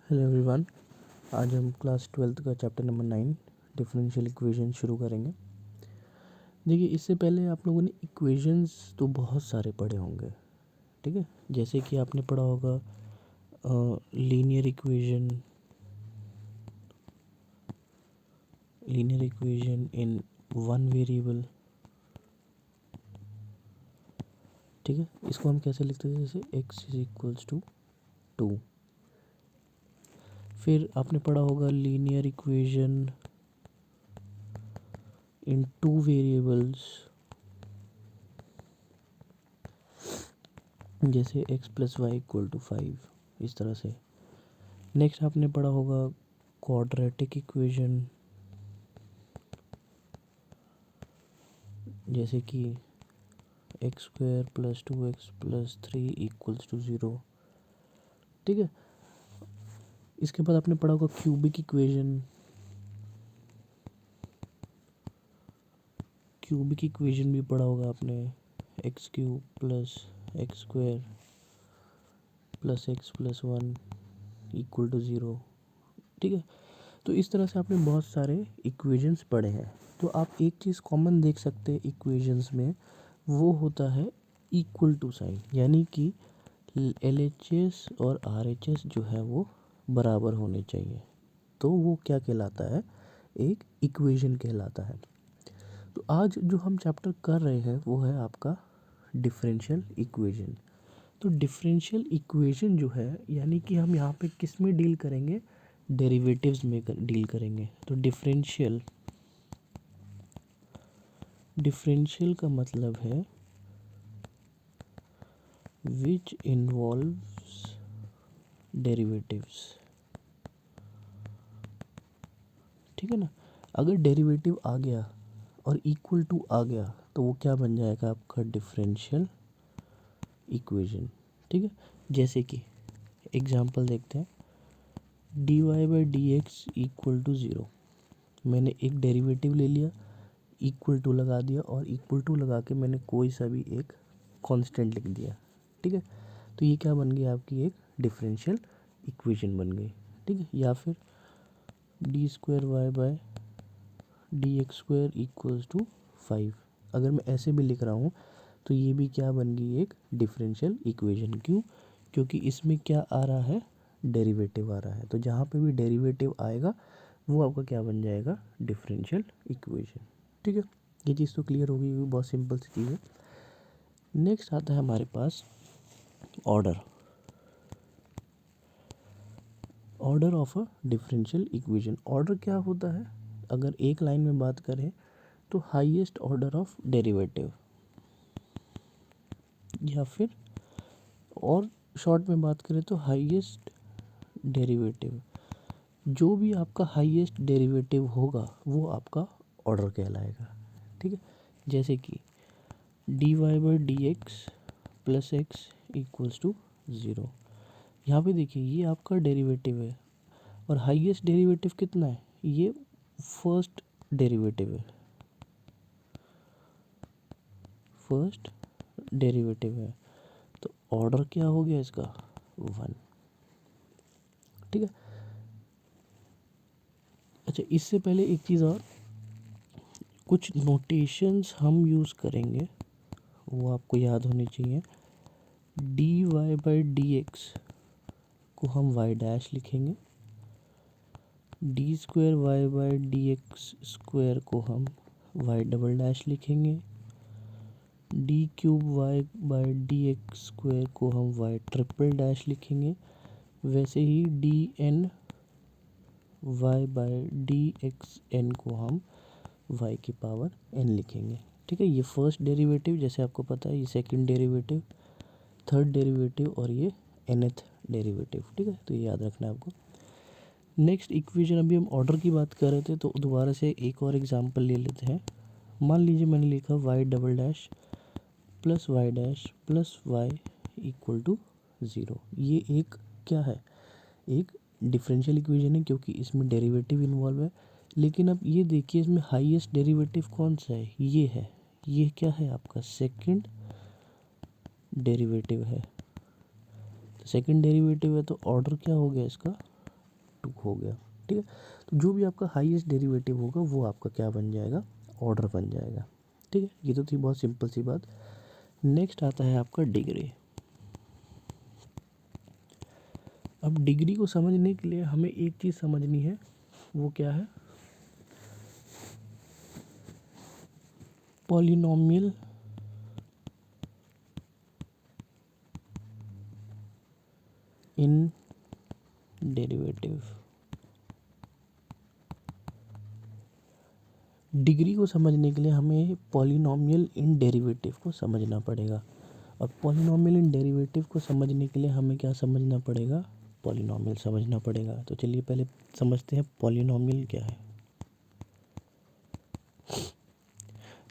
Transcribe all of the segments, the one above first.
Hello everyone. आज हम class 12th का चैप्टर नंबर 9 डिफरेंशियल इक्वेशन शुरू करेंगे। देखिए, इससे पहले आप लोगों ने इक्वेशंस तो बहुत सारे पढ़े होंगे, ठीक है। जैसे कि आपने पढ़ा होगा linear equation in one variable, ठीक है। इसको हम कैसे लिखते हैं, जैसे x इज इक्वल्स टू 2। फिर आपने पढ़ा होगा linear equation in two variables, जैसे x plus y equal to 5, इस तरह से। नेक्स्ट आपने पढ़ा होगा क्वाड्रेटिक इक्वेशन, जैसे कि x square plus 2x plus 3 equals to 0, ठीक है। इसके बाद आपने पढ़ा होगा क्यूबिक इक्वेशन भी पढ़ा होगा आपने, x cube plus x square plus x plus 1 equal to 0, ठीक है। तो इस तरह से आपने बहुत सारे इक्वेशंस पढ़े हैं। तो आप एक चीज़ कॉमन देख सकते हैं इक्वेशंस में, वो होता है इक्वल टू साइन, यानी कि LHS और RHS जो है वो बराबर होने चाहिए। तो वो क्या कहलाता है, एक इक्वेशन कहलाता है। तो आज जो हम चैप्टर कर रहे हैं वो है आपका डिफरेंशियल इक्वेशन। तो डिफरेंशियल इक्वेशन जो है, यानी कि हम यहाँ पे किस में डील करेंगे, डेरिवेटिव्स में डील करेंगे। तो डिफरेंशियल का मतलब है विच इन्वॉल्व्स डेरिवेटिव्स, ठीक है ना। अगर डेरिवेटिव आ गया और इक्वल टू आ गया तो वो क्या बन जाएगा, आपका डिफरेंशियल इक्वेशन, ठीक है। जैसे कि एग्जांपल देखते हैं, dy by D x equal to 0। मैंने एक डेरिवेटिव ले लिया, इक्वल टू लगा दिया, और इक्वल टू लगा के मैंने कोई सा भी एक कांस्टेंट लिख दिया, ठीक है। तो ये क्या बन गई, आपकी एक डिफरेंशियल इक्वेशन बन गई, ठीक है। या फिर d square y by d x square equals to 5, अगर मैं ऐसे भी लिख रहा हूँ तो ये भी क्या बन गई, एक डिफरेंशियल इक्वेशन। क्यों? क्योंकि इसमें क्या आ रहा है, डेरिवेटिव आ रहा है। तो जहाँ पे भी डेरिवेटिव आएगा वो आपका क्या बन जाएगा, डिफरेंशियल इक्वेशन, ठीक है। ये चीज़ तो क्लियर होगी, ये बहुत सिंपल सी चीज़ है। नेक्स्ट आता है हमारे पास order of a differential equation. Order क्या होता है, अगर एक लाइन में बात करें तो हाईएस्ट ऑर्डर ऑफ डेरिवेटिव, या फिर और शॉर्ट में बात करें तो हाईएस्ट डेरिवेटिव। जो भी आपका हाईएस्ट डेरिवेटिव होगा वो आपका ऑर्डर कहलाएगा, ठीक है। जैसे कि dy by D x plus x equals to 0। यहाँ पे देखिए, ये आपका डेरिवेटिव है और हाईएस्ट डेरिवेटिव कितना है, ये फर्स्ट डेरिवेटिव है, तो ऑर्डर क्या हो गया इसका, 1, ठीक है। अच्छा, इससे पहले एक चीज़ और, कुछ नोटेशंस हम यूज़ करेंगे वो आपको याद होनी चाहिए। D Y by D X को हम वाई डैश लिखेंगे, D square Y by D x square को हम वाई डबल डैश लिखेंगे, D cube Y by D x square को हम वाई ट्रिपल डैश लिखेंगे। वैसे ही D N Y by D X N को हम वाई की पावर एन लिखेंगे, ठीक है। ये फर्स्ट डेरिवेटिव, जैसे आपको पता है, ये सेकंड डेरिवेटिव, थर्ड डेरिवेटिव, और ये nth डेरिवेटिव, ठीक है। तो ये याद रखना है आपको। नेक्स्ट इक्वेशन, अभी हम ऑर्डर की बात कर रहे थे तो दोबारा से एक और एग्जांपल ले लेते हैं। मान लीजिए मैंने लिखा y double dash plus y dash plus y equal to 0। ये एक क्या है, एक डिफरेंशियल इक्वेशन है, क्योंकि इसमें डेरिवेटिव इन्वॉल्व है। लेकिन अब ये देखिए, इसमें हाईएस्ट डेरिवेटिव कौन सा है, ये है। ये क्या है, आपका सेकंड डेरिवेटिव है। तो सेकंड डेरिवेटिव है तो ऑर्डर क्या हो गया इसका, टू हो गया। ठीक है, तो जो भी आपका हाईएस्ट डेरिवेटिव होगा वो आपका क्या बन जाएगा, ऑर्डर बन जाएगा। ठीक है, ये तो थी बहुत सिंपल सी बात। नेक्स्ट आता है आपका डिग्री। अब डिग्री को समझने के लिए हमें एक चीज़ समझनी है, वो क्या है, पॉलिनोमियल इन डेरिवेटिव। डिग्री को समझने के लिए हमें पॉलिनोमियल इन डेरिवेटिव को समझना पड़ेगा। और पॉलिनोमियल इन डेरिवेटिव को समझने के लिए हमें क्या समझना पड़ेगा, पॉलिनोमियल समझना पड़ेगा। तो चलिए पहले समझते हैं पॉलिनोमियल क्या है।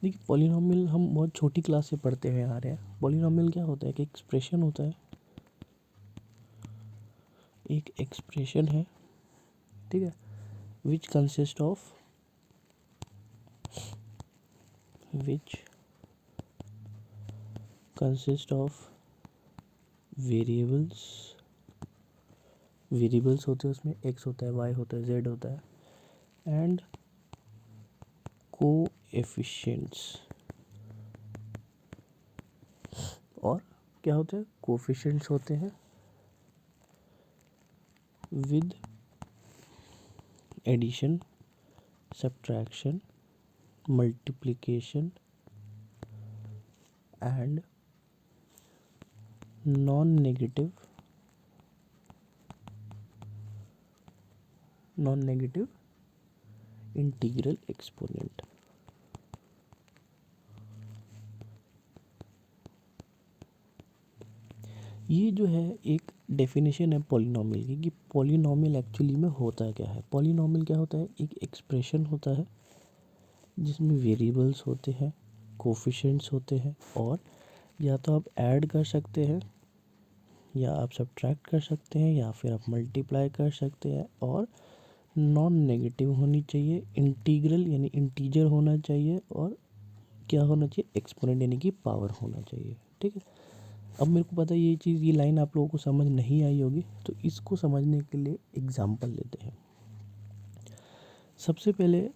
देखिए, पॉलिनोमियल हम बहुत छोटी क्लास से पढ़ते हुए आ रहे हैं। पॉलिनोमियल क्या होता है कि एक्सप्रेशन होता है, एक एक्सप्रेशन है, ठीक है, which consist of variables. Variables होते हैं उसमें, एक्स होता है, वाई होता है, जेड होता है, एंड कोएफिशिएंट्स। और क्या होते हैं, कोएफिशिएंट्स होते हैं with addition, subtraction, multiplication and non negative integral exponent. ये जो है एक डेफिनेशन है पॉलिनोमियल की, कि पॉलिनोमियल एक्चुअली में होता क्या है। पॉलिनोमियल क्या होता है, एक एक्सप्रेशन होता है जिसमें वेरिएबल्स होते हैं, कोफिशिएंट्स होते हैं, और या तो आप ऐड कर सकते हैं, या आप सब्ट्रैक्ट कर सकते हैं, या फिर आप मल्टीप्लाई कर सकते हैं, और नॉन नेगेटिव होनी चाहिए, इंटीग्रल यानी इंटीजर होना चाहिए, और क्या होना चाहिए, एक्सपोनेंट यानी कि पावर होना चाहिए। ठीक है, अब मेरे को पता है ये चीज़, ये लाइन आप लोगों को समझ नहीं आई होगी, तो इसको समझने के लिए एग्जांपल लेते हैं। सबसे पहले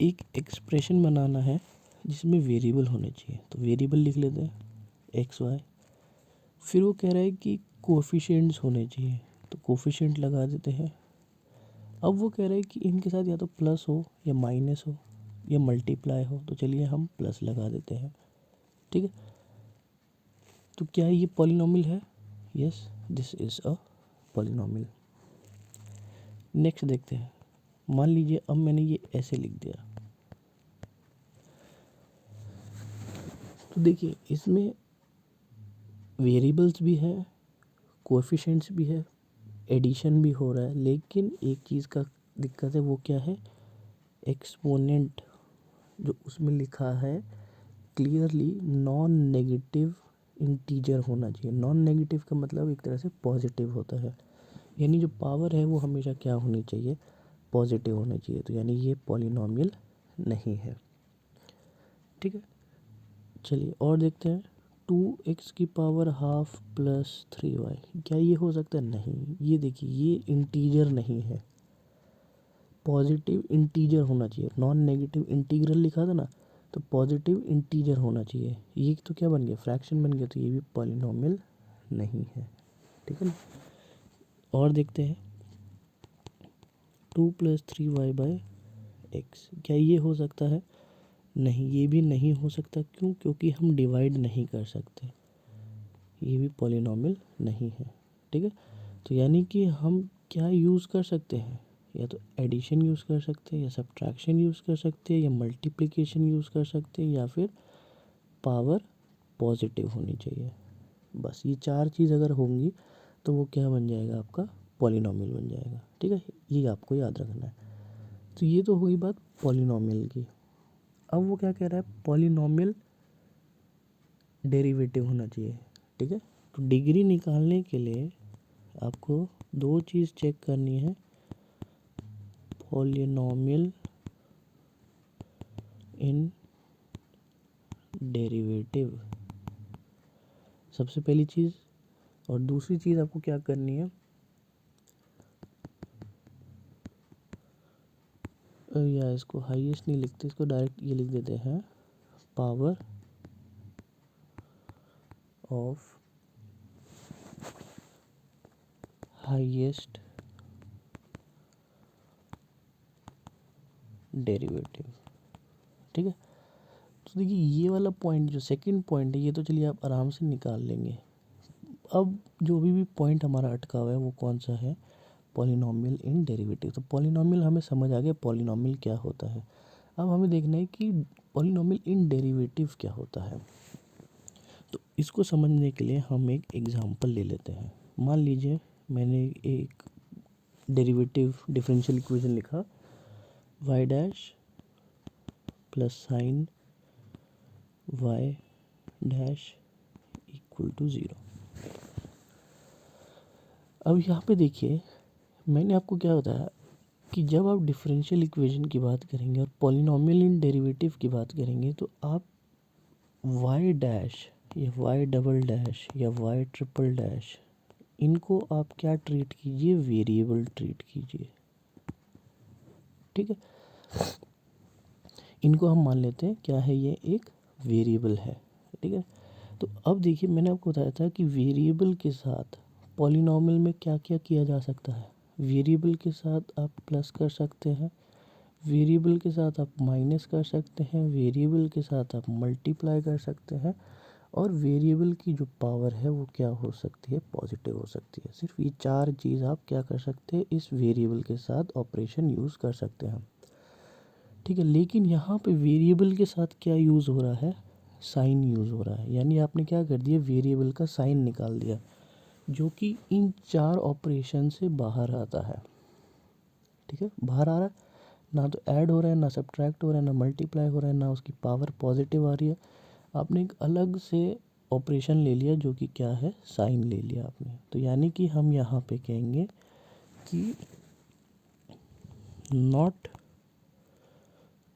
एक एक्सप्रेशन बनाना है जिसमें वेरिएबल होने चाहिए, तो वेरिएबल लिख लेते हैं एक्स वाई। फिर वो कह रहा है कि कोफिशिएंट्स होने चाहिए, तो कोफिशिएंट लगा देते हैं। अब वो कह रहा है कि इनके साथ या तो प्लस हो या माइनस हो या मल्टीप्लाई हो, तो चलिए हम प्लस लगा देते हैं। ठीक है, तो क्या ये पॉलिनोमियल है, yes this is a polynomial. Next देखते हैं, मान लीजिए अब मैंने ये ऐसे लिख दिया, तो देखिए इसमें वेरिएबल्स भी है, कोएफिशिएंट्स भी है, एडिशन भी हो रहा है, लेकिन एक चीज़ का दिक्कत है, वो क्या है, एक्सपोनेंट जो उसमें लिखा है क्लियरली नॉन नेगेटिव इंटीजर होना चाहिए। नॉन नेगेटिव का मतलब एक तरह से पॉजिटिव होता है, यानी जो पावर है वो हमेशा क्या होनी चाहिए, पॉजिटिव होना चाहिए। तो यानी ये पॉलिनोमियल नहीं है। ठीक है, चलिए और देखते हैं, 2x की पावर हाफ प्लस 3y, क्या ये हो सकता है, नहीं। ये देखिए ये इंटीजर नहीं है, पॉजिटिव इंटीजर होना चाहिए। नॉन नेगेटिव इंटीग्रल लिखा था ना, तो पॉजिटिव इंटीजर होना चाहिए। ये तो क्या बन गया, फ्रैक्शन बन गया, तो ये भी पॉलिनोमियल नहीं है। ठीक है ना, और देखते हैं, 2 + 3y / x, क्या ये हो सकता है, नहीं, ये भी नहीं हो सकता। क्यों, क्योंकि हम डिवाइड नहीं कर सकते, ये भी पॉलिनोमियल नहीं है। ठीक है, तो यानी कि हम क्या यूज़ कर सकते हैं, या तो एडिशन यूज़ कर सकते हैं, या सब्ट्रैक्शन यूज़ कर सकते हैं, या मल्टीप्लिकेशन यूज़ कर सकते हैं, या फिर पावर पॉजिटिव होनी चाहिए। बस ये चार चीज़ अगर होंगी तो वो क्या बन जाएगा, आपका पॉलिनोमियल बन जाएगा। ठीक है, ये आपको याद रखना है। तो ये तो हुई बात पॉलिनोमियल की। अब वो क्या कह रहा है, पॉलिनोमियल डेरिवेटिव होना चाहिए। ठीक है, तो डिग्री निकालने के लिए आपको दो चीज़ चेक करनी है, पॉलिनोमियल इन डेरिवेटिव, सबसे पहली चीज़। और दूसरी चीज़ आपको क्या करनी है, या इसको हाईएस्ट नहीं लिखते, इसको डायरेक्ट ये लिख देते हैं पावर ऑफ हाईएस्ट डेरिवेटिव। ठीक है, तो देखिए ये वाला पॉइंट जो सेकंड पॉइंट है ये तो चलिए आप आराम से निकाल लेंगे। अब जो भी पॉइंट हमारा अटका हुआ है वो कौन सा है, पॉलिनॉमियल इन डेरिवेटिव। तो पॉलिनॉमियल हमें समझ आ गया पॉलिनॉमियल क्या होता है। अब हमें देखना है कि पॉलिनॉमियल इन डेरिवेटिव क्या होता है। तो इसको समझने के लिए हम एक एग्जांपल ले लेते हैं। मान लीजिए मैंने एक डेरिवेटिव डिफरेंशियल इक्वेशन लिखा y dash plus sine y dash equal to 0। अब यहाँ पे देखिए मैंने आपको क्या बताया कि जब आप डिफरेंशियल इक्वेशन की बात करेंगे और पॉलिनॉमियल इन डेरिवेटिव की बात करेंगे तो आप y डैश या y डबल डैश या y ट्रिपल डैश इनको आप क्या ट्रीट कीजिए, वेरिएबल ट्रीट कीजिए। ठीक है, इनको हम मान लेते हैं क्या है, ये एक वेरिएबल है। ठीक है, तो अब देखिए मैंने आपको बताया था कि वेरिएबल के साथ पॉलिनॉमियल में क्या क्या किया जा सकता है। वेरिएबल के साथ आप प्लस कर सकते हैं, वेरिएबल के साथ आप माइनस कर सकते हैं, वेरिएबल के साथ आप मल्टीप्लाई कर सकते हैं, और वेरिएबल की जो पावर है वो क्या हो सकती है, पॉजिटिव हो सकती है। सिर्फ ये चार चीज़ आप क्या कर सकते हैं, इस वेरिएबल के साथ ऑपरेशन यूज़ कर सकते हैं। ठीक है, लेकिन यहाँ पे वेरिएबल के साथ क्या यूज़ हो रहा है, साइन यूज़ हो रहा है। यानी आपने क्या कर दिया, वेरिएबल का साइन निकाल दिया जो कि इन चार ऑपरेशन से बाहर आता है। ठीक है, बाहर आ रहा है, ना तो ऐड हो रहा है, ना सब्ट्रैक्ट हो रहा है, ना मल्टीप्लाई हो रहा है, ना उसकी पावर पॉजिटिव आ रही है। आपने एक अलग से ऑपरेशन ले लिया जो कि क्या है, साइन ले लिया आपने। तो यानी कि हम यहाँ पे कहेंगे कि not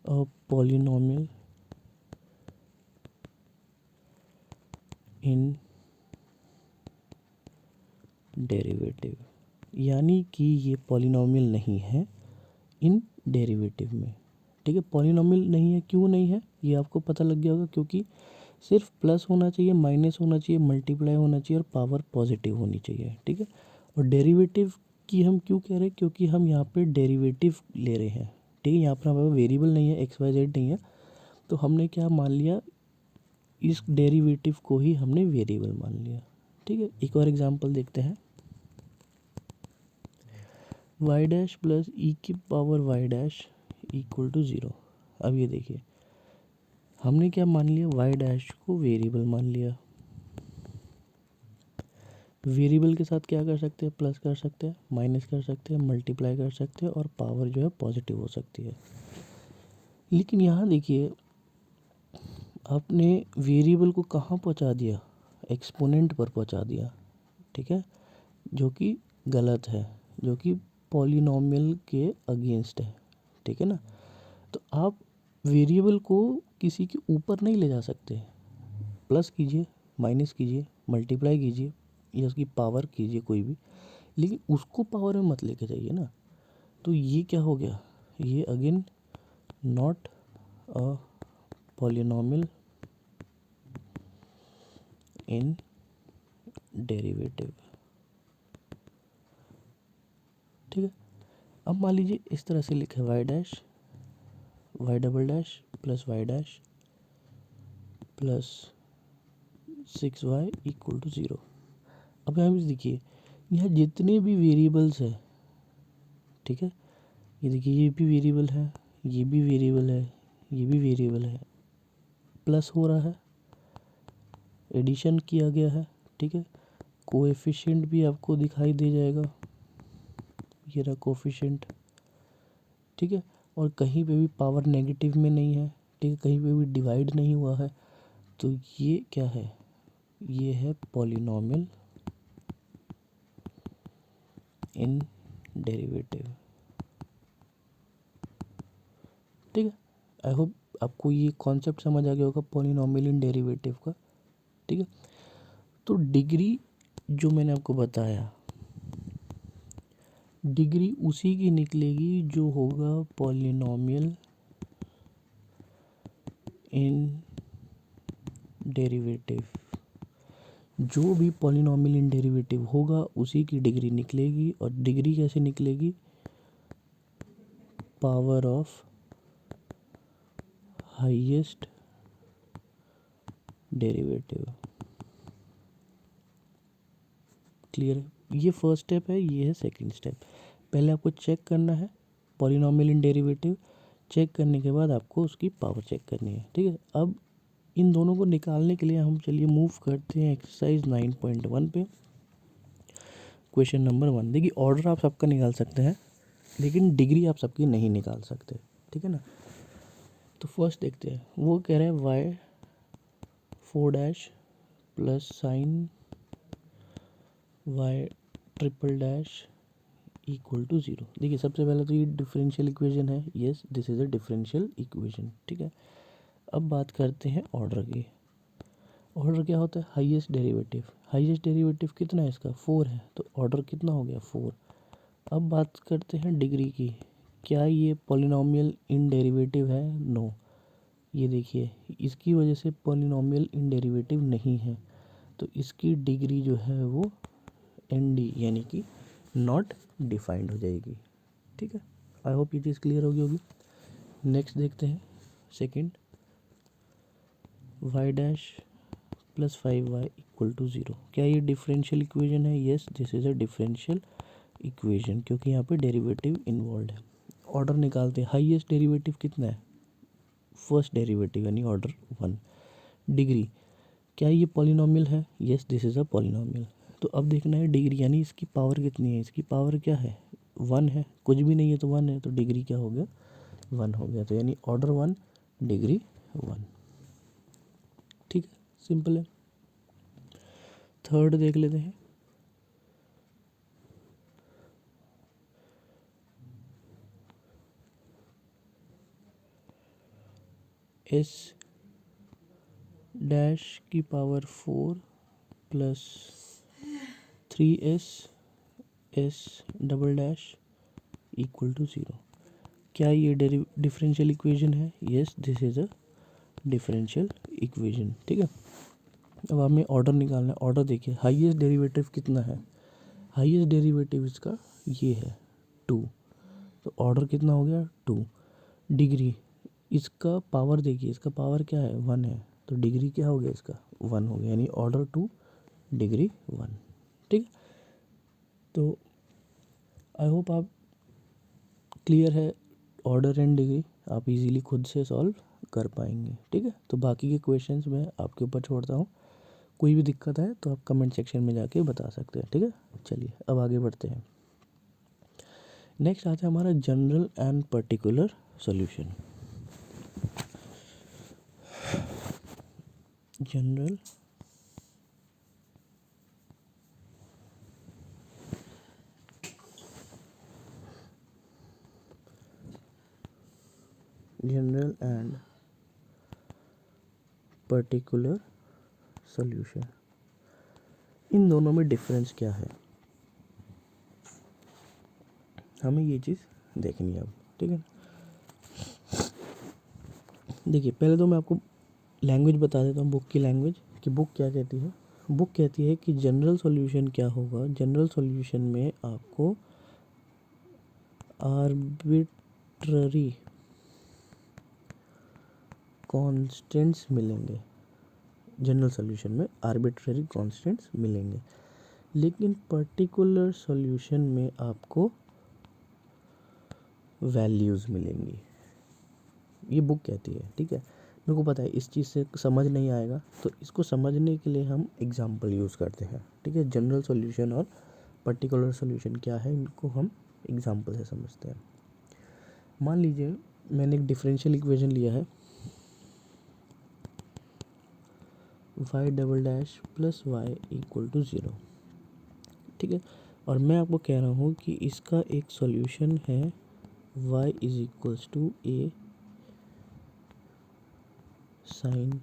a polynomial in derivative, यानी कि ये पॉलिनॉमियल नहीं है इन डेरिवेटिव में। ठीक है, पॉलिनॉमियल नहीं है, क्यों नहीं है ये आपको पता लग गया होगा, क्योंकि सिर्फ प्लस होना चाहिए, माइनस होना चाहिए, मल्टीप्लाई होना चाहिए और पावर पॉजिटिव होनी चाहिए। ठीक है, और डेरिवेटिव की हम क्यों कह रहे हैं, क्योंकि हम यहाँ पे डेरिवेटिव ले रहे हैं। ठीक है, यहाँ पर हमारे वेरिएबल नहीं है, एक्स वाई जेड नहीं है, तो हमने क्या मान लिया, इस डेरिवेटिव को ही हमने वेरिएबल मान लिया। ठीक है, एक और एग्जांपल देखते हैं, वाई डैश प्लस ई की power y dash equal to 0। अब ये देखिए हमने क्या मान लिया, वाई डैश को वेरिएबल मान लिया। वेरिएबल के साथ क्या कर सकते हैं, प्लस कर सकते हैं, माइनस कर सकते हैं, मल्टीप्लाई कर सकते हैं, और पावर जो है पॉजिटिव हो सकती है। लेकिन यहाँ देखिए आपने वेरिएबल को कहाँ पहुँचा दिया, एक्सपोनेंट पर पहुँचा दिया। ठीक है, जो कि गलत है, जो कि पॉलिनॉमियल के अगेंस्ट है। ठीक है ना, तो आप वेरिएबल को किसी के ऊपर नहीं ले जा सकते। प्लस कीजिए, माइनस कीजिए, मल्टीप्लाई कीजिए या उसकी पावर कीजिए कोई भी, लेकिन उसको पावर में मत लेके जाइए ना। तो ये क्या हो गया, ये again not a polynomial in derivative. ठीक है, अब मान लीजिए इस तरह से लिखा है, Y dash y double dash plus y dash plus 6y equal to 0। अब यहाँ पे देखिए यहाँ जितने भी वेरिएबल्स है, ठीक है, ये देखिए ये भी वेरिएबल है, ये भी वेरिएबल है, ये भी वेरिएबल है, प्लस हो रहा है, एडिशन किया गया है। ठीक है, कोएफिशिएंट भी आपको दिखाई दे जाएगा, ये रहा कोएफिशिएंट। ठीक है, और कहीं पे भी पावर नेगेटिव में नहीं है। ठीक है, कहीं पे भी डिवाइड नहीं हुआ है। तो ये क्या है, ये है पॉलिनॉमियल इन डेरिवेटिव। ठीक है, आई होप आपको ये कॉन्सेप्ट समझ आ गया होगा पॉलिनॉमियल इन डेरिवेटिव का। ठीक है, तो डिग्री जो मैंने आपको बताया डिग्री उसी की निकलेगी जो होगा पॉलिनॉमियल इन डेरिवेटिव। जो भी पॉलिनॉमियल इन डेरिवेटिव होगा उसी की डिग्री निकलेगी। और डिग्री कैसे निकलेगी? Power of highest derivative. Clear है? ये फर्स्ट स्टेप है, ये है सेकंड स्टेप। पहले आपको चेक करना है पॉलिनॉमियल इन डेरिवेटिव। चेक करने के बाद आपको उसकी पावर चेक करनी है। ठीक है, अब इन दोनों को निकालने के लिए हम चलिए मूव करते हैं एक्सरसाइज 9.1 पे। Question number 1। देखिए ऑर्डर आप सबका निकाल सकते हैं लेकिन डिग्री आप सबकी नहीं निकाल सकते। ठीक है ना? तो फर्स्ट देखते हैं, वो कह रहा है y 4 dash plus sine y triple dash equal to 0। देखिए सबसे पहले तो ये डिफरेंशियल इक्वेशन है। Yes, this is a differential equation. ठीक है, अब बात करते हैं ऑर्डर की। ऑर्डर क्या होता है? Highest derivative. हाईएस्ट डेरिवेटिव कितना है इसका? 4 है, तो ऑर्डर कितना हो गया? 4। अब बात करते हैं डिग्री की। क्या ये पॉलिनॉमियल इन डेरिवेटिव है? नो। ये देखिए इसकी वजह से पॉलिनॉमियल इन डेरिवेटिव नहीं है, तो इसकी डिग्री जो है वो एन डी यानी कि नॉट डिफाइंड हो जाएगी। ठीक है, आई होप ये चीज़ क्लियर होगी। नेक्स्ट देखते हैं second, y dash plus 5y equal to 0। क्या ये डिफरेंशियल इक्वेशन है? Yes, this is a differential equation क्योंकि यहाँ पे डेरिवेटिव इन्वॉल्व है। ऑर्डर निकालते हैं। हाईएस्ट डेरिवेटिव कितना है? फर्स्ट डेरिवेटिव यानी ऑर्डर 1। डिग्री, क्या ये पॉलिनॉमियल है? Yes, this is a polynomial. तो अब देखना है डिग्री यानी इसकी पावर कितनी है। इसकी पावर क्या है? 1 है। कुछ भी नहीं है तो 1 है, तो डिग्री क्या हो गया? 1 हो गया। तो यानी ऑर्डर 1 डिग्री 1। ठीक है, सिंपल है। थर्ड देख लेते हैं। एस डैश की power 4 plus 3s s double dash equal to 0। क्या ये डिफरेंशियल इक्वेशन है? Yes, this is a differential equation. ठीक है, अब हमें ऑर्डर निकालना है। ऑर्डर देखिए, हाईएस्ट डेरिवेटिव कितना है? हाईएस्ट डेरिवेटिव इसका ये है 2, तो ऑर्डर कितना हो गया? 2। डिग्री, इसका पावर देखिए, इसका पावर क्या है? 1 है, तो डिग्री क्या हो गया इसका? 1 हो गया, यानी ऑर्डर 2 डिग्री 1। ठीक, तो आई होप आप क्लियर है। ऑर्डर एंड डिग्री आप इजीली खुद से सॉल्व कर पाएंगे। ठीक है, तो बाकी के क्वेश्चंस मैं आपके ऊपर छोड़ता हूँ। कोई भी दिक्कत है तो आप कमेंट सेक्शन में जाके बता सकते हैं। ठीक है, चलिए अब आगे बढ़ते हैं। नेक्स्ट आता है हमारा general and particular solution. General and particular solution, इन दोनों में डिफरेंस क्या है हमें ये चीज़ देखनी है अब। ठीक है, देखिए पहले तो मैं आपको लैंग्वेज बता देता हूँ, बुक की लैंग्वेज कि बुक क्या कहती है। बुक कहती है कि जनरल सॉल्यूशन क्या होगा। जनरल सॉल्यूशन में आपको आर्बिट्ररी कांस्टेंट्स मिलेंगे। जनरल सॉल्यूशन में आर्बिट्ररी कांस्टेंट्स मिलेंगे, लेकिन पर्टिकुलर सॉल्यूशन में आपको वैल्यूज़ मिलेंगी। ये बुक कहती है। ठीक है, मेरे को पता है इस चीज़ से समझ नहीं आएगा, तो इसको समझने के लिए हम एग्जांपल यूज़ करते हैं। ठीक है, जनरल सॉल्यूशन और पर्टिकुलर सॉल्यूशन क्या है इनको हम एग्जांपल से समझते हैं। मान लीजिए मैंने एक डिफरेंशियल इक्वेशन लिया है, y double dash plus y equal to 0। ठीक है, और मैं आपको कह रहा हूँ कि इसका एक सॉल्यूशन है y is equals to a sine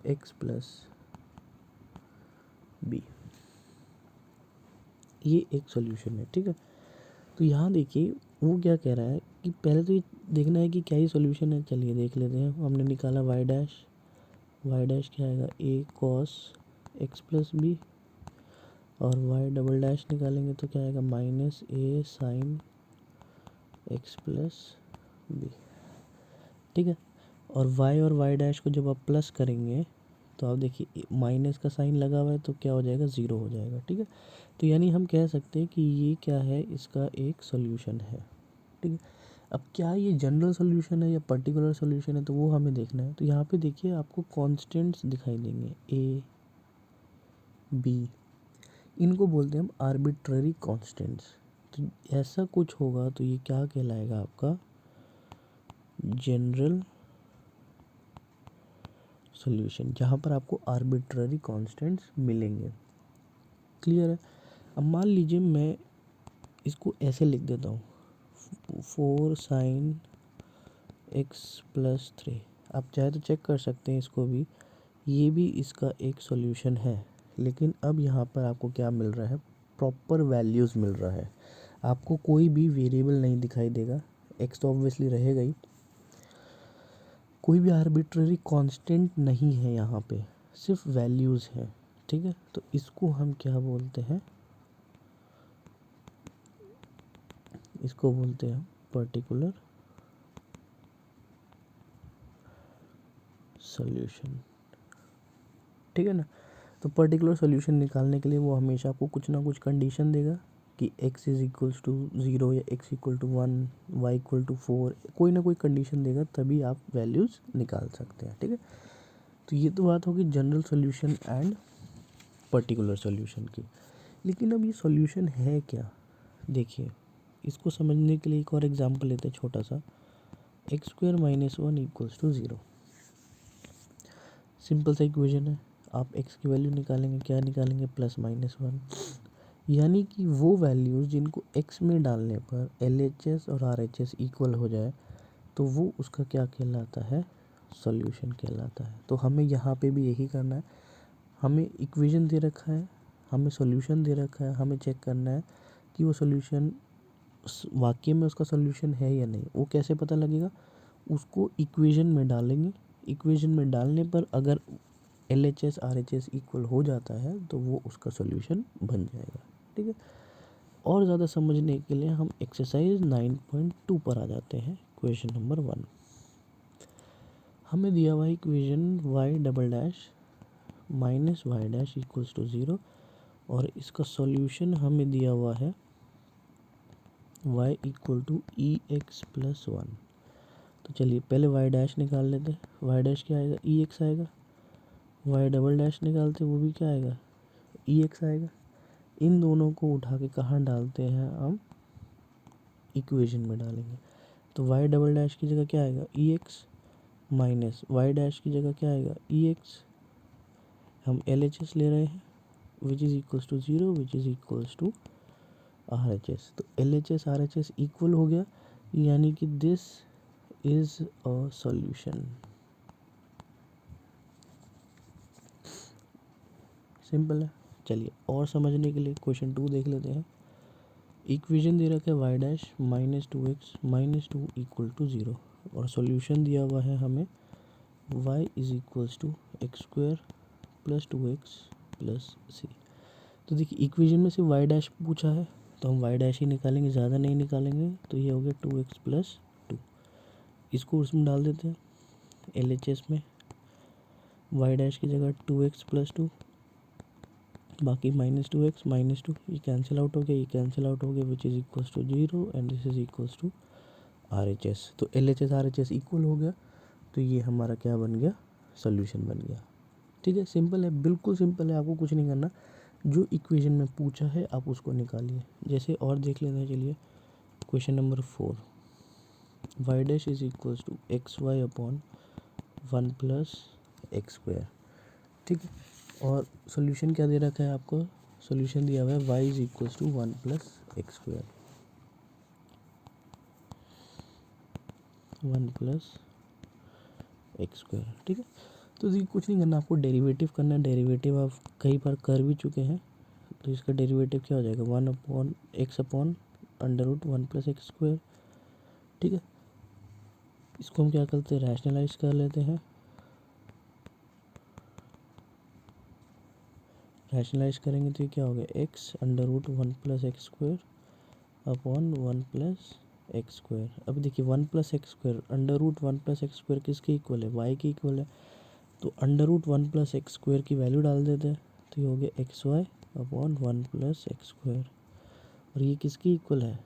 x plus b. ये एक सॉल्यूशन है, ठीक है। तो यहाँ देखिए वो क्या कह रहा है कि पहले तो ये देखना है कि क्या ये सॉल्यूशन है। चलिए देख लेते हैं। हमने निकाला वाई डैश क्या आएगा, ए कॉस एक्स प्लस बी, और वाई डबल डैश निकालेंगे तो क्या आएगा, माइनस ए साइन एक्स प्लस बी, ठीक है। और वाई डैश को जब आप प्लस करेंगे तो आप देखिए माइनस का साइन लगा हुआ है तो क्या हो जाएगा, ज़ीरो हो जाएगा, ठीक है। तो यानी हम कह सकते हैं कि ये क्या है, इसका एक सॉल्यूशन है, ठीक है। अब क्या ये जनरल सॉल्यूशन है या पर्टिकुलर सॉल्यूशन है, तो वो हमें देखना है। तो यहाँ पे देखिए आपको कांस्टेंट्स दिखाई देंगे, ए बी, इनको बोलते हैं हम आर्बिट्ररी कांस्टेंट्स। तो ऐसा कुछ होगा तो ये क्या कहलाएगा, आपका जनरल सॉल्यूशन, जहाँ पर आपको आर्बिट्ररी कांस्टेंट्स मिलेंगे। क्लियर है। अब मान लीजिए मैं इसको ऐसे लिख देता हूँ, 4 साइन एक्स प्लस 3। आप चाहे तो चेक कर सकते हैं इसको भी, ये भी इसका एक सॉल्यूशन है। लेकिन अब यहाँ पर आपको क्या मिल रहा है, प्रॉपर वैल्यूज़ मिल रहा है। आपको कोई भी वेरिएबल नहीं दिखाई देगा, एक्स तो ऑब्वियसली रहेगा ही, कोई भी आर्बिट्ररी कांस्टेंट नहीं है यहाँ पे, सिर्फ वैल्यूज़ हैं, ठीक है। तो इसको हम क्या बोलते हैं, इसको बोलते हैं पर्टिकुलर सॉल्यूशन, ठीक है ना। तो पर्टिकुलर सॉल्यूशन निकालने के लिए वो हमेशा आपको कुछ ना कुछ कंडीशन देगा कि x इज़ इक्वल्स टू 0 या x equal to 1, y equal to 4, कोई ना कोई कंडीशन देगा, तभी आप वैल्यूज़ निकाल सकते हैं, ठीक है। तो ये तो बात होगी general solution and particular solution की। लेकिन अब ये सॉल्यूशन है क्या, देखिए इसको समझने के लिए एक और एग्जांपल लेते हैं छोटा सा। X square minus 1 equals to 0, simple सा इक्वेशन है। आप x की वैल्यू निकालेंगे, क्या निकालेंगे, प्लस माइनस 1, यानी कि वो वैल्यूज़ जिनको x में डालने पर LHS और RHS इक्वल हो जाए तो वो उसका क्या कहलाता है, सॉल्यूशन कहलाता है। तो हमें यहाँ पे भी यही करना है, हमें इक्वेशन दे रखा है, हमें सॉल्यूशन दे रखा है, हमें चेक करना है कि वो सॉल्यूशन वाकई में उसका सॉल्यूशन है या नहीं। वो कैसे पता लगेगा, उसको इक्वेशन में डालेंगे, इक्वेशन में डालने पर अगर LHS RHS इक्वल हो जाता है तो वो उसका सॉल्यूशन बन जाएगा, ठीक है। और ज़्यादा समझने के लिए हम एक्सरसाइज 9.2 पर आ जाते हैं। क्वेश्चन नंबर 1, हमें दिया हुआ है equation y double dash minus Y dash equals to 0, और इसका सॉल्यूशन हमें दिया हुआ है y equal to e x plus 1। तो चलिए पहले वाई डैश निकाल लेते हैं। वाई डैश क्या आएगा, ई एक्स आएगा। वाई डबल डैश निकालते वो भी क्या आएगा, ई एक्स आएगा। इन दोनों को उठा के कहाँ डालते हैं, हम इक्वेशन में डालेंगे। तो वाई डबल डैश की जगह क्या आएगा, E X, minus Y dash की जगह क्या आएगा, ई एक्स। हम एल एच एस ले रहे हैं, which is equals to 0, which is equals to R H S. तो L H S R H S equal हो गया, यानी कि this is a solution. Simple है। चलिए और समझने के लिए क्वेश्चन 2 देख लेते हैं। इक्वेशन दे रखा है Y dash minus 2x minus 2 equal to 0, और सॉल्यूशन दिया हुआ है हमें y is equals to X square plus 2x plus C. तो देखिए इक्वेशन में से वाई डैश पूछा है तो हम वाई डैश ही निकालेंगे, ज़्यादा नहीं निकालेंगे। तो ये हो गया 2x प्लस 2, इसको उसमें डाल देते हैं एल एच एस में। वाई डैश की जगह 2x प्लस 2, बाकी माइनस 2x माइनस 2, ये कैंसिल आउट हो गया, ये कैंसिल आउट हो गया, which is equals to 0 and this is equals to R H S. तो L H S R H S equal हो गया, तो ये हमारा क्या बन गया, सोल्यूशन बन गया, ठीक है। सिंपल है, बिल्कुल सिंपल है, आपको कुछ नहीं करना, जो इक्वेशन में पूछा है आप उसको निकालिए। जैसे और देख लेते हैं, चलिए question number 4, y dash is equals to x y upon 1 plus x square, ठीक है। और सोल्यूशन क्या दे रखा है आपको, सोल्यूशन दिया हुआ है y is equals to 1 plus x square, 1 plus x square, ठीक है। तो देखिए कुछ नहीं करना, आपको डेरिवेटिव करना है। डेरिवेटिव आप कई बार कर भी चुके हैं, तो इसका डेरिवेटिव क्या हो जाएगा, 1/x/√1 + x²। ठीक है, इसको हम क्या करते हैं, रैशनलाइज कर लेते हैं। रैशनलाइज करेंगे तो ये क्या हो गया, x√1 + x² अपॉन 1 + x²। अब देखिए 1 + x², √1 + x² किसके इक्वल है, y के इक्वल है। तो √1 + x² की वैल्यू डाल देते हैं, तो ये हो गया xy अपॉन 1 + x²। और ये किसके इक्वल है,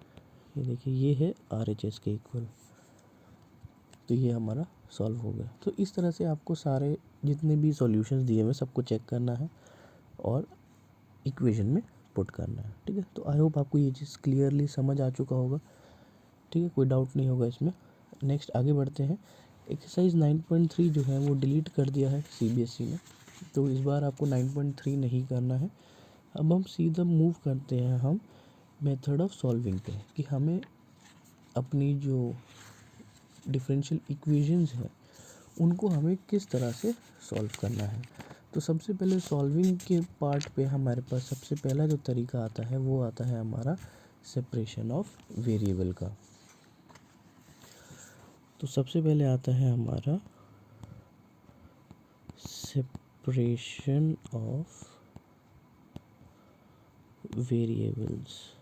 ये देखिए ये है RHS के इक्वल। तो ये हमारा सॉल्व हो गया। तो इस तरह से आपको सारे जितने भी सॉल्यूशंस दिए हुए सबको चेक करना है और इक्वेशन में पुट करना है। ठीक है, तो आई होप आपको ये चीज़ क्लियरली समझ आ चुका होगा। ठीक है, कोई डाउट नहीं होगा इसमें। नेक्स्ट आगे बढ़ते हैं। एक्सरसाइज 9.3 जो है वो डिलीट कर दिया है CBSE ने, तो इस बार आपको 9.3 नहीं करना है। अब हम सीधा मूव करते हैं हम मेथड ऑफ सॉल्विंग पे, कि हमें अपनी जो डिफरेंशियल इक्वेशंस हैं उनको हमें किस तरह से सॉल्व करना है। तो सबसे पहले सॉल्विंग के पार्ट पे हमारे पास सबसे पहला जो तरीका आता है वो आता है हमारा सेपरेशन ऑफ वेरिएबल का। तो सबसे पहले आता है हमारा सेपरेशन ऑफ वेरिएबल्स,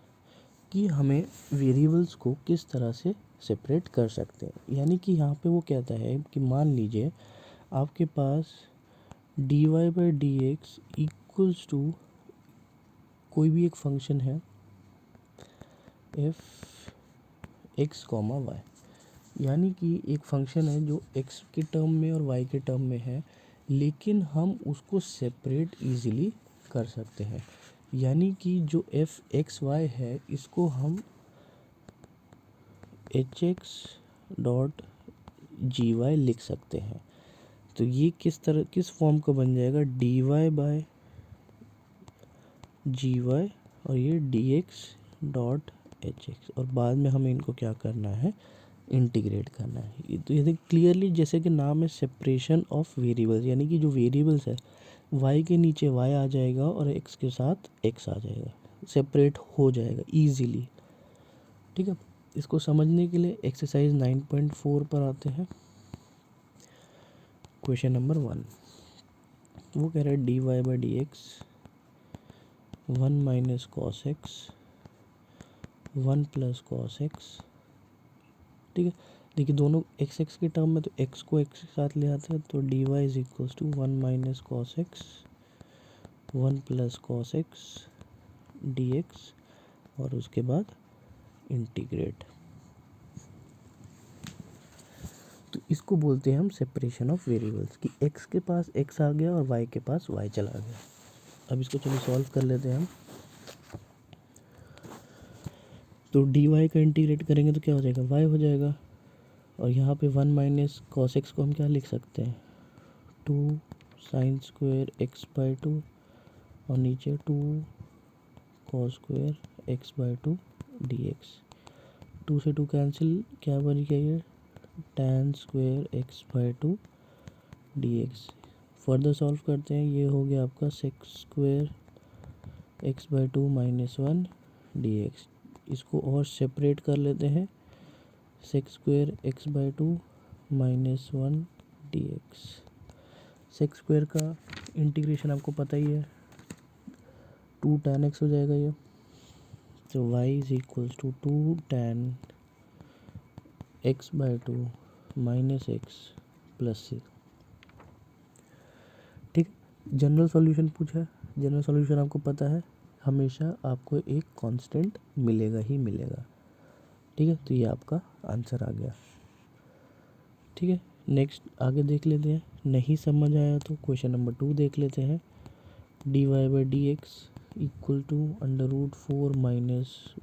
कि हमें वेरिएबल्स को किस तरह से सेपरेट कर सकते हैं। यानी कि यहाँ पे वो कहता है कि मान लीजिए आपके पास dy/dx इक्वल्स टू कोई भी एक फंक्शन है f(x, y), यानी कि एक फंक्शन है जो x के टर्म में और y के टर्म में है, लेकिन हम उसको सेपरेट इजीली कर सकते हैं। यानी कि जो f(x, y) है इसको हम hx.gy लिख सकते हैं। तो ये किस फॉर्म का बन जाएगा, dy/gy और ये dx.hx, और बाद में हमें इनको क्या करना है, इंटीग्रेट करना है। तो ये क्लियरली जैसे कि नाम है सेपरेशन ऑफ वेरिएबल्स, यानी कि जो वेरिएबल्स है y के नीचे y आ जाएगा और x के साथ x आ जाएगा, सेपरेट हो जाएगा इजीली। ठीक है, इसको समझने के लिए एक्सरसाइज 9.4 पर आते हैं। क्वेश्चन नंबर 1, वो कह रहा है dy/dx 1 - cos x 1 + cos x। ठीक है, देखिए दोनों x के टर्म में, तो x को x के साथ ले आते हैं, तो dy = 1 - cos x 1 + cos x dx, और उसके बाद इंटीग्रेट। तो इसको बोलते हैं हम सेपरेशन ऑफ वेरिएबल्स, कि x के पास x आ गया और y के पास y चला गया। अब इसको चलो सॉल्व कर लेते हैं हम। तो dy का इंटीग्रेट करेंगे तो क्या हो जाएगा, y हो जाएगा। और यहाँ पे 1 - cos x को हम क्या लिख सकते हैं, 2 sin² x/2, और नीचे 2 cos² x/2 dx। 2 से 2 कैंसिल, क्या बन गया ये, tan² x/2 dx। Further solve करते हैं, ये हो गया आपका sec² x/2 - 1 dx। इसको और सेपरेट कर लेते हैं, sec² x/2 - 1 dx। sec² का इंटीग्रेशन आपको पता ही है, 2 tan x हो जाएगा ये। तो y = 2 tan x/2 - x + 6। ठीक, जनरल सॉल्यूशन पूछा है। जनरल सॉल्यूशन आपको पता है, हमेशा आपको एक कांस्टेंट मिलेगा ही मिलेगा। ठीक है, तो ये आपका आंसर आ गया। ठीक है, नेक्स्ट आगे देख लेते हैं। नहीं समझ आया तो क्वेश्चन नंबर 2 देख लेते हैं। dy/dx = √4 -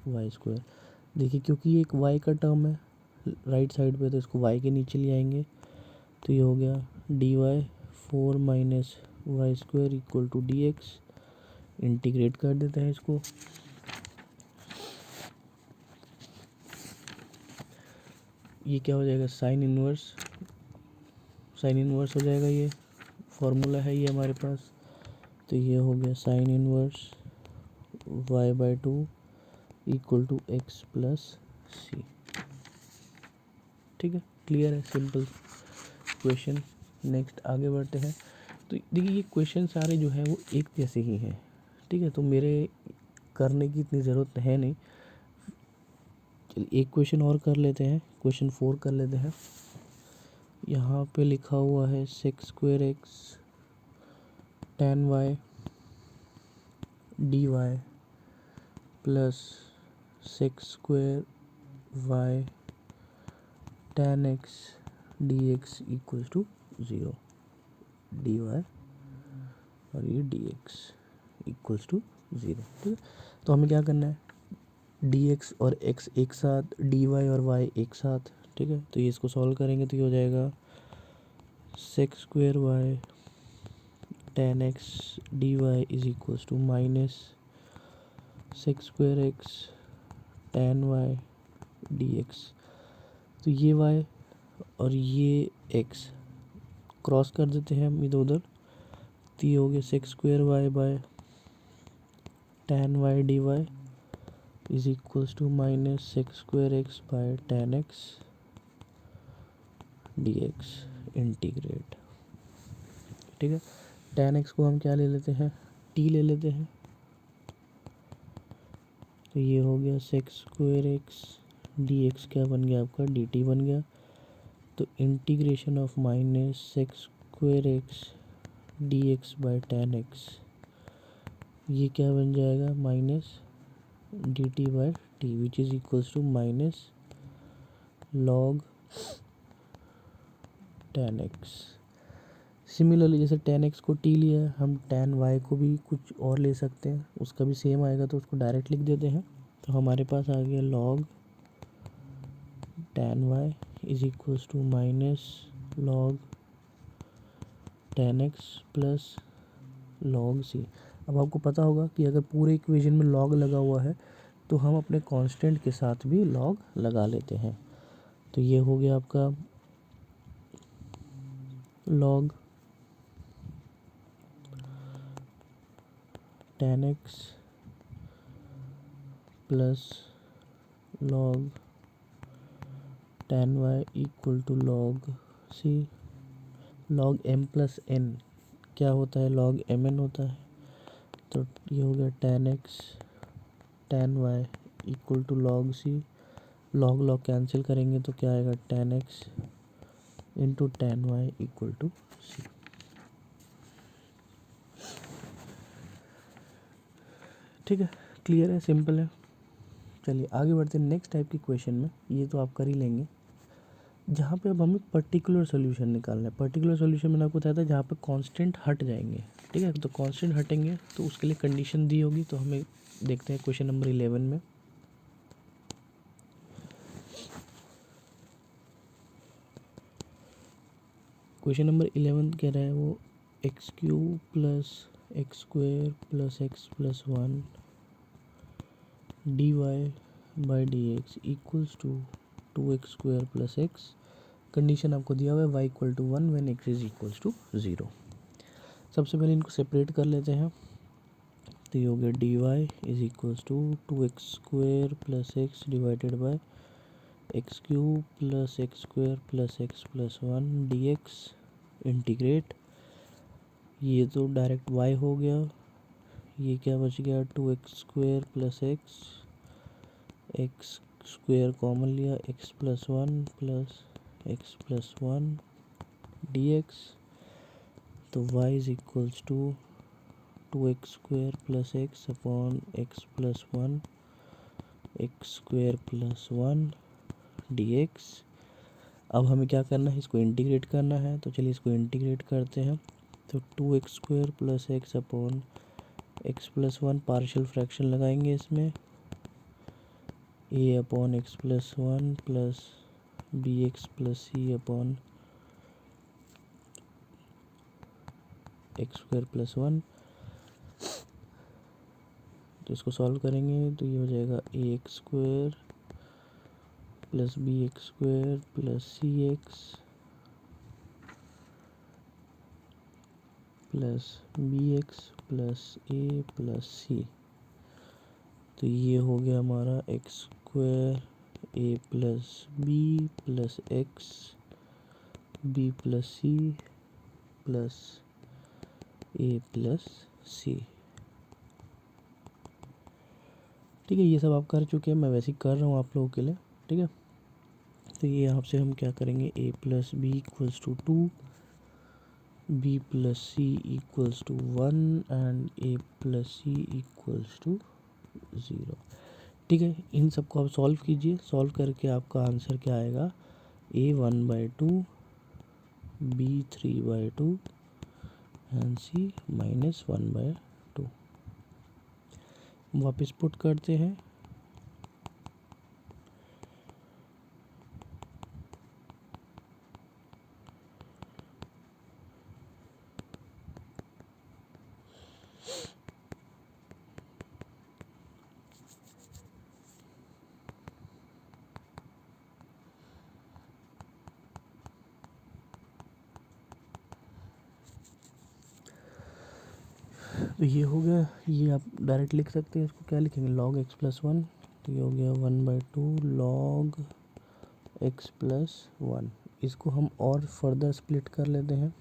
y²। देखिए क्योंकि ये एक y का टर्म है राइट साइड पे, तो इसको y के नीचे ले आएंगे, तो ये हो गया dy/4 - y² = dx। इंटीग्रेट कर देते हैं इसको। ये क्या हो जाएगा, साइन इनवर्स हो जाएगा, ये फॉर्मूला है ये हमारे पास। तो ये हो गया sine inverse Y by two equal to X plus C. ठीक है, क्लियर है, सिंपल क्वेश्चन। नेक्स्ट आगे बढ़ते हैं। तो देखिए ये क्वेश्चन सारे जो है वो एक जैसे ही हैं। ठीक है, तो मेरे करने की इतनी ज़रूरत है नहीं। चलिए एक क्वेश्चन और कर लेते हैं, क्वेश्चन 4 कर लेते हैं। यहाँ पे लिखा हुआ है sec square x ten y d y plus sec square y tan x D x equal to 0। D y और ये डी एक्स इक्वल्स टू 0। ठीक है, तो हमें क्या करना है, डी एक्स और एक्स एक साथ, डी वाई और वाई एक साथ। ठीक है, तो ये इसको सॉल्व करेंगे तो ये हो जाएगा sec square y tan x d y is equals to minus sec square x ten y d x. तो ये वाई और ये एक्स क्रॉस कर देते हैं हम इधर उधर, तो ये हो गया sec square y by tan y d y is equals to minus sec square x by tan x D x integrate. ठीक है, टेन एक्स को हम क्या ले लेते हैं, टी ले लेते हैं। तो ये हो गया sec square x D x क्या बन गया आपका, डी टी बन गया। तो integration of minus sec square x D x by tan x, ये क्या बन जाएगा, minus d t by t which is equals to minus log ten x. Similarly जैसे टेन एक्स को टी लिया है, हम टेन वाई को भी कुछ और ले सकते हैं, उसका भी सेम आएगा, तो उसको डायरेक्ट लिख देते हैं। तो हमारे पास आ गया log ten Y is equals to minus log ten x plus log C. अब आपको पता होगा कि अगर पूरे इक्वेशन में लॉग लगा हुआ है तो हम अपने कांस्टेंट के साथ भी लॉग लगा लेते हैं। तो ये हो गया आपका log ten x plus log ten Y equal to log C. Log m plus n क्या होता है, लॉग एम एन होता है। तो ये हो गया ten X ten Y equal to log C. Log log cancel करेंगे तो क्या आएगा, ten X into ten Y equal to C. ठीक है, क्लियर है, सिंपल है। चलिए आगे बढ़ते हैं नेक्स्ट टाइप की क्वेश्चन में। ये तो आप कर ही लेंगे, जहाँ पे अब हमें पर्टिकुलर सोल्यूशन निकालना है। पर्टिकुलर सोल्यूशन मैंने आपको बताया था जहाँ पे कांस्टेंट हट जाएंगे। ठीक है, तो कांस्टेंट हटेंगे तो उसके लिए कंडीशन दी होगी। तो हमें देखते हैं क्वेश्चन नंबर 11 में। क्वेश्चन नंबर 11 कह रहा है वो x cube plus x square plus x plus one d Y by D x equals to two x square plus x. Condition आपको दिया हुआ है y equal to one when x is equals to 0। सबसे पहले इनको separate कर लेते हैं। तो ये हो गया d y is equals to two x square plus x divided by x cube plus x square plus x plus one D x integrate. ये तो डायरेक्ट वाई हो गया, ये क्या बच गया, two x square plus X, X square common लिया, X plus one D x. तो Y is equals to two x square plus X upon x plus one X square plus one D X. अब हमें क्या करना है, इसको integrate करना है। तो चलिए इसको इंटीग्रेट करते हैं। तो two x square plus X upon x plus one partial fraction लगाएंगे इसमें, A upon x plus one plus B X plus C upon X square plus one. तो इसको सॉल्व करेंगे तो ये हो जाएगा A X square plus B X square plus C X plus B X plus A plus C. तो ये हो गया हमारा X square A plus B plus X B plus C plus A plus C. ठीक है, ये सब आप कर चुके हैं, मैं वैसे ही कर रहा हूँ आप लोगों के लिए। ठीक है, तो ये यहाँ से हम क्या करेंगे, A plus B equals to 2, B plus C equals to 1 and A plus C equals to 0। ठीक है, इन सबको आप सॉल्व कीजिए। सॉल्व करके आपका आंसर क्या आएगा, ए 1/2, बी 3/2 एंड सी -1/2। वापस पुट करते हैं। तो ये हो गया, ये आप डायरेक्ट लिख सकते हैं। इसको क्या लिखेंगे, log x प्लस 1। तो ये हो गया 1/2 log x प्लस 1। इसको हम और फर्दर स्प्लिट कर लेते हैं।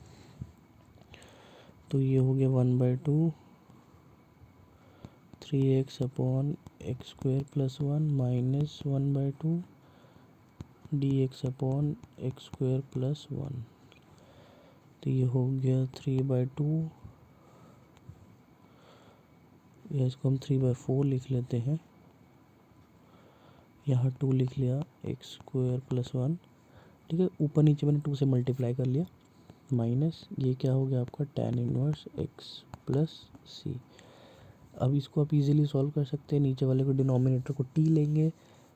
तो ये हो गया 1/2 3x upon X square plus 1 minus 1/2 dx upon X square plus 1। तो ये हो गया 3/2, या इसको हम 3/4 लिख लेते हैं। यहाँ 2 लिख लिया, एक्स स्क्वायर प्लस 1। ठीक है, ऊपर नीचे मैंने 2 से मल्टीप्लाई कर लिया, माइनस ये क्या हो गया आपका tan inverse x plus C. अब इसको आप इजीली सॉल्व कर सकते हैं। नीचे वाले को डिनोमिनेटर को t लेंगे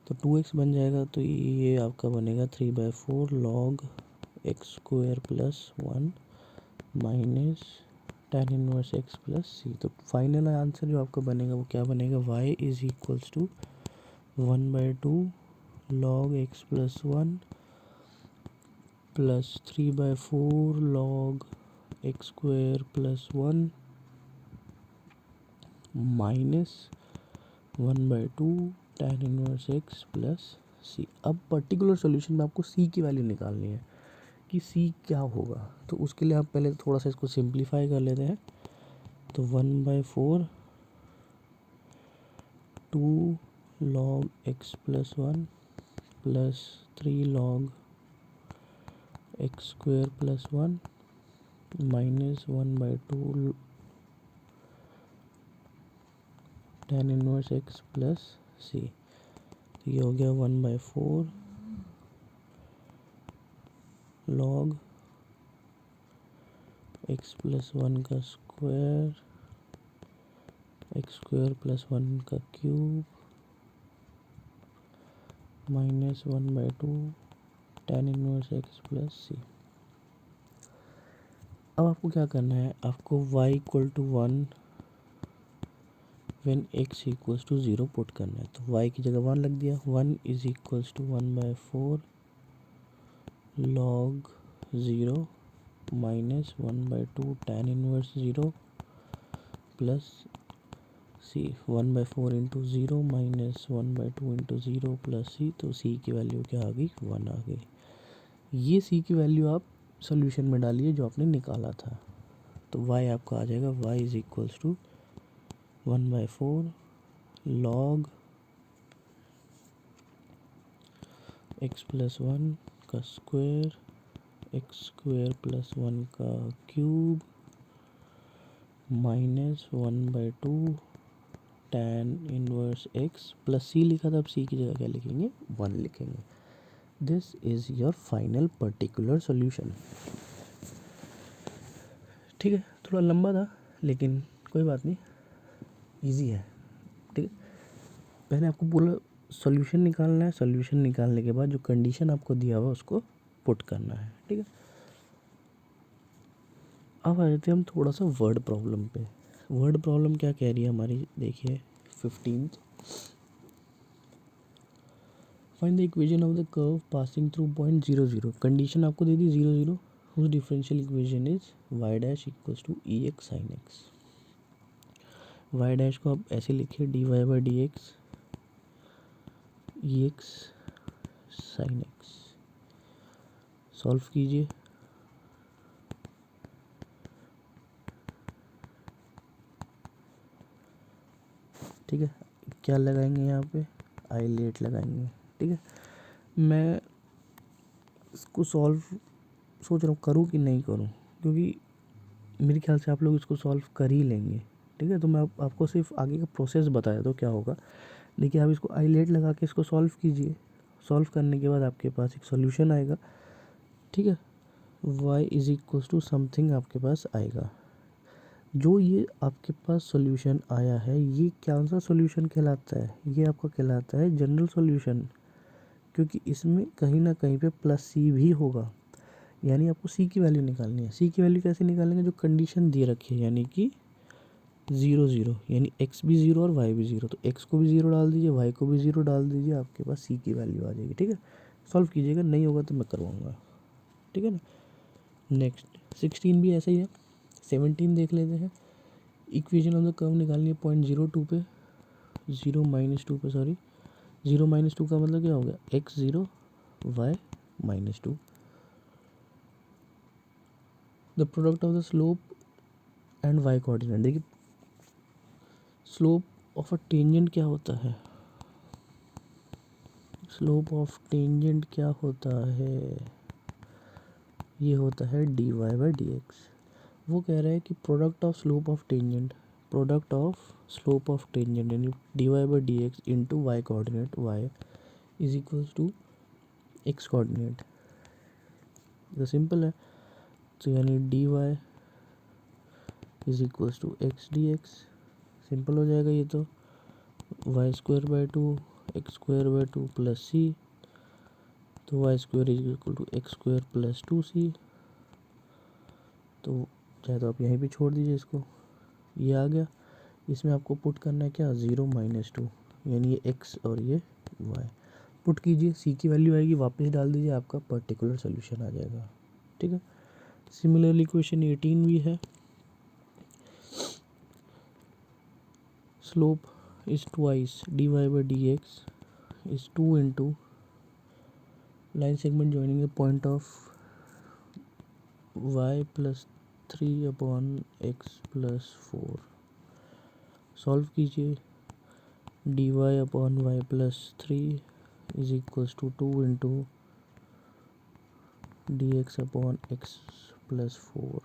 तो 2x बन जाएगा। तो ये आपका बनेगा 3/4 log X square plus 1 minus tan inverse x plus C. तो फाइनल आंसर जो आपका बनेगा वो क्या बनेगा, y is equals to 1/2 log x plus 1 plus 3/4 log X square plus 1 minus 1/2 tan inverse x plus C. अब पर्टिकुलर सॉल्यूशन में आपको c की वैल्यू निकालनी है कि c क्या होगा। तो उसके लिए आप पहले थोड़ा सा इसको सिंप्लीफाई कर लेते हैं। तो 1/4 2 log x plus 1 plus 3 log X square plus 1 minus 1/2 tan inverse x plus C. तो ये हो गया 1/4 log x प्लस 1 का स्क्वायर एक्स स्क्वायर प्लस 1 का cube minus 1/2 tan inverse x plus C. अब आपको क्या करना है, आपको y equal to 1 when x equals to 0 put करना है। तो y की जगह 1 लग दिया। 1 is equals to 1/4 log 0 minus 1/2 tan inverse 0 plus C. 1/4 into 0 minus 1/2 into 0 plus C. तो सी की वैल्यू क्या आ गई, 1 आ गई। ये सी की वैल्यू आप सोल्यूशन में डालिए जो आपने निकाला था। तो y आपका आ जाएगा, y is equals to 1/4 log x plus 1 का स्क्वायर एक्स स्क्वायर प्लस 1 का cube minus 1/2 tan inverse x plus C लिखा था। अब सी की जगह क्या लिखेंगे, 1 लिखेंगे। This is your final particular solution. ठीक है, थोड़ा लंबा था लेकिन कोई बात नहीं, इजी है। ठीक है, पहले आपको पूरा सॉल्यूशन निकालना है। सॉल्यूशन निकालने के बाद जो कंडीशन आपको दिया हुआ उसको पुट करना है। ठीक है, अब आ जाते हैं हम थोड़ा सा वर्ड प्रॉब्लम पे। वर्ड प्रॉब्लम क्या कह रही है हमारी, देखिए 15th। Find the equation of the curve passing through point 0 0। Condition आपको दे दी 0 0, whose differential equation is y dash equals to e x sine x. Y dash को आप ऐसे लिखिए dy by D x e x sine x. Solve कीजिए। ठीक है, क्या लगाएंगे यहाँ पे, आइलेट लगाएंगे। ठीक है, मैं इसको सॉल्व सोच रहा हूँ करूँ कि नहीं करूँ, क्योंकि मेरे ख्याल से आप लोग इसको सॉल्व कर ही लेंगे। ठीक है, तो मैं आपको सिर्फ आगे का प्रोसेस बताया तो क्या होगा। देखिए, आप इसको आइलेट लगा के इसको सॉल्व कीजिए। सॉल्व करने के बाद आपके पास एक सॉल्यूशन आएगा। ठीक है, y is equals to something आपके पास आएगा। जो ये आपके पास सॉल्यूशन आया है, ये कौन सा सॉल्यूशन कहलाता है, ये आपका कहलाता है जनरल सॉल्यूशन, क्योंकि इसमें कहीं ना कहीं पे प्लस सी भी होगा। यानी आपको सी की वैल्यू निकालनी है। सी की वैल्यू कैसे निकालेंगे, जो कंडीशन दे रखी है, यानी कि 0 0, यानी x भी 0 और y भी 0, तो x को भी 0 डाल दीजिए, y को भी 0 डाल दीजिए, आपके पास सी की वैल्यू आ जाएगी। ठीक है, सॉल्व कीजिएगा, नहीं होगा तो मैं करवाऊँगा। ठीक है ना। नेक्स्ट 16 भी ऐसा ही है। 17 देख लेते हैं। इक्वेशन ऑफ द कर्व निकालनी है 0.02 पे, 0 - 2 पे, सॉरी 0 - 2 का मतलब क्या हो गया, x 0 y -2। The product of the slope and y coordinate. देखिए, स्लोप ऑफ अ टेंजेंट क्या होता है, स्लोप ऑफ टेंजेंट क्या होता है, ये होता है dy बाई डी एक्स। वो कह रहा है कि product of slope of tangent, product of slope of tangent यानी dy by D X into Y coordinate y is equals to x coordinate. तो सिंपल है, तो यानी dy is equals to X D X. Simple हो जाएगा ये तो, Y square by two X square by two plus C, तो Y square is equal to X square plus 2c। तो चाहे तो आप यहीं पे छोड़ दीजिए इसको, ये आ गया। इसमें आपको पुट करना है क्या, 0 - 2, यानी ये x और ये y पुट कीजिए, c की वैल्यू आएगी, वापस डाल दीजिए, आपका पर्टिकुलर सोल्यूशन आ जाएगा। ठीक है, सिमिलरली क्वेश्चन 18 भी है। Slope is twice dy by D x is 2 into line segment joining the point of y plus 3 upon x plus 4। Solve कीजिए। dy upon y plus 3 is equals to 2 into d x upon x plus 4।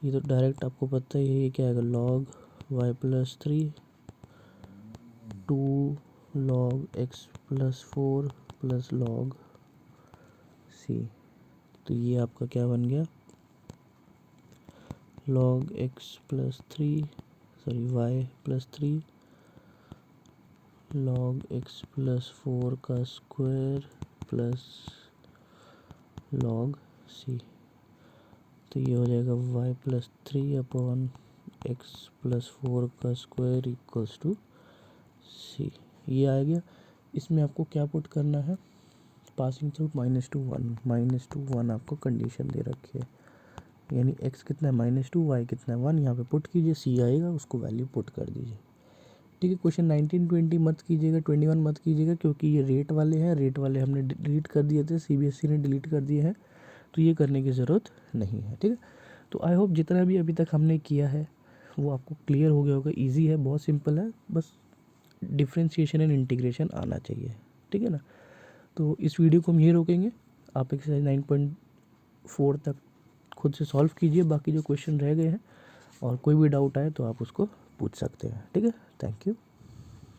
ये तो direct आपको पता ही है, ये क्या आएगा, log Y plus 3 2 log X plus 4 plus log C. तो ये आपका क्या बन गया, log X plus 3, sorry Y plus 3 log X plus 4 का स्क्वायर प्लस लॉग सी। तो ये हो जाएगा y plus 3 upon x plus 4 का स्क्वायर इक्वल्स टू सी। ये आ गया। इसमें आपको क्या पुट करना है, पासिंग थ्रू -1 आपको कंडीशन दे रखी है, यानी x कितना है -2, y कितना है 1। यहाँ पे पुट कीजिए, c आएगा, उसको वैल्यू पुट कर दीजिए। ठीक है, क्वेश्चन 19 20 मत कीजिएगा, 21 मत कीजिएगा, क्योंकि ये रेट वाले हैं, रेट वाले हमने डिलीट कर दिए थे, CBSE ने डिलीट कर दिए हैं, तो ये करने की ज़रूरत नहीं है। ठीक है, तो आई होप जितना भी अभी तक हमने किया है वो आपको क्लियर हो गया होगा। ईजी है, बहुत सिंपल है, बस डिफ्रेंशिएशन एंड इंटीग्रेशन आना चाहिए। ठीक है ना। तो इस वीडियो को हम यहीं रोकेंगे। आप एक्सरसाइज 9.4 तक खुद से सॉल्व कीजिए, बाकी जो क्वेश्चन रह गए हैं, और कोई भी डाउट आए तो आप उसको पूछ सकते हैं। ठीक है, थैंक यू।